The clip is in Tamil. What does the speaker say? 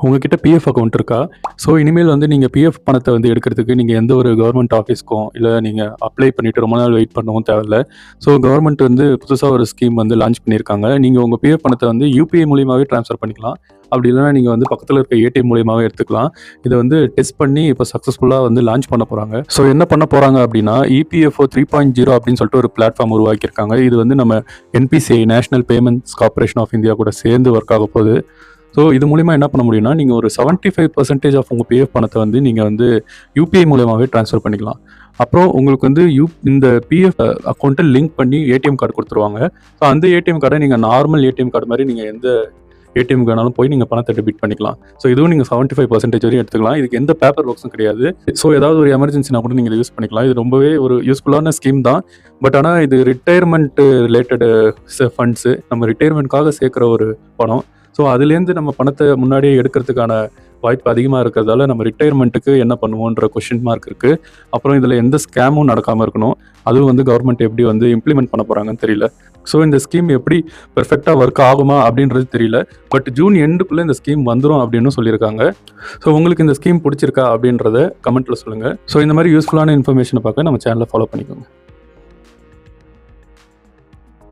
உங்ககிட்ட பிஎஃப் அக்கௌண்ட் இருக்கா? ஸோ இனிமேல் வந்து நீங்க பிஎஃப் பணத்த வந்து எடுக்கிறதுக்கு நீங்க எந்த ஒரு கவர்மெண்ட் ஆஃபீஸ்க்கும், இல்ல நீங்க அப்ளை பண்ணிட்டு ரொம்ப நாள் வெயிட் பண்ணவும் தேவையில்ல. ஸோ கவர்மெண்ட் வந்து புதுசா ஒரு ஸ்கீம் வந்து லான்ச் பண்ணியிருக்காங்க. நீங்க உங்க பிஎஃப் பணத்த வந்து யுபிஐ மூலியமாவே ட்ரான்ஸ்ஃபர் பண்ணிக்கலாம். அப்படி இல்லன்னா நீங்க வந்து பக்கத்துல இருக்க ஏடிஎம் மூலியமாவே எடுத்துக்கலாம். இத வந்து டெஸ்ட் பண்ணி இப்ப சக்சஸ்ஃபுல்லா வந்து லான்ச் பண்ண போறாங்க. ஸோ என்ன பண்ண போறாங்க அப்படின்னா, இபிஎஃப்ஓ 3.0 அப்படின்னு சொல்லிட்டு ஒரு பிளாட்ஃபார்ம் உருவாக்கியிருக்காங்க. இது வந்து நம்ம NPCI national payments corporation of India கூட சேர்ந்து ஒர்க் ஆக போகுது. ஸோ இது மூலிமா என்ன பண்ண முடியும்னா, நீங்க ஒரு 75% ஆஃப் உங்க பிஎஃப் பணத்த வந்து நீங்க வந்து யுபிஐ மூலியமாவே ட்ரான்ஸ்ஃபர் பண்ணிக்கலாம். அப்புறம் உங்களுக்கு வந்து இந்த பிஎஃப் அக்கௌண்ட்ட லிங்க் பண்ணி ஏடிஎம் கார்டு குடுத்துருவாங்க. ஸோ அந்த ஏடிஎம் கார்ட நீங்க நார்மல் ஏடிஎம் கார்டு மாரி நீங்க எந்த ஏடிஎம்க்கு வேணாலும் போய் நீங்க பணத்த டெபிட் பண்ணிக்கலாம். ஸோ இதுவும் நீங்க 75% வரையும் எடுத்துக்கலாம். இதுக்கு எந்த பேப்பர் ஒர்க்ஸும் கிடையாது. ஸோ ஏதாவது ஒரு எமர்ஜென்சினா கூட நீங்க இத யூஸ் பண்ணிக்கலாம். இது ரொம்பவே ஒரு யூஸ்ஃபுல்லான ஸ்கீம் தான். பட் ஆனா இது ரிட்டயர்மெண்ட் ரிலேட்டட் ஃபண்ட்ஸு. நம்ம ரிட்டயர்மெண்ட்காக சேர்க்கிற ஒரு பணம். ஸோ அதுலேருந்து நம்ம பணத்த முன்னாடியே எடுக்கிறதுக்கான வாய்ப்பு அதிகமாக இருக்கிறதால நம்ம ரிட்டயர்மெண்ட்டுக்கு என்ன பண்ணுவோன்ற கொஸ்டின் மார்க் இருக்குது. அப்புறம் இதில் எந்த ஸ்கேமும் நடக்காமல் இருக்கணும். அதுவும் வந்து கவர்மெண்ட் எப்படி வந்து இம்ப்ளிமெண்ட் பண்ண போகிறாங்கன்னு தெரியல. ஸோ இந்த ஸ்கீம் எப்படி பெர்ஃபெக்டாக ஒர்க் ஆகுமா அப்படின்றது தெரியல. பட் ஜூன் எண்டுக்குள்ளே இந்த ஸ்கீம் வந்துடும் அப்படின்னு சொல்லியிருக்காங்க. ஸோ உங்களுக்கு இந்த ஸ்கீம் பிடிச்சிருக்கா அப்படின்றத கமெண்ட்டில் சொல்லுங்கள். ஸோ இந்த மாதிரி யூஸ்ஃபுல்லான இன்ஃபர்மேஷனை பார்க்க நம்ம சேனலை ஃபாலோ பண்ணிக்கோங்க.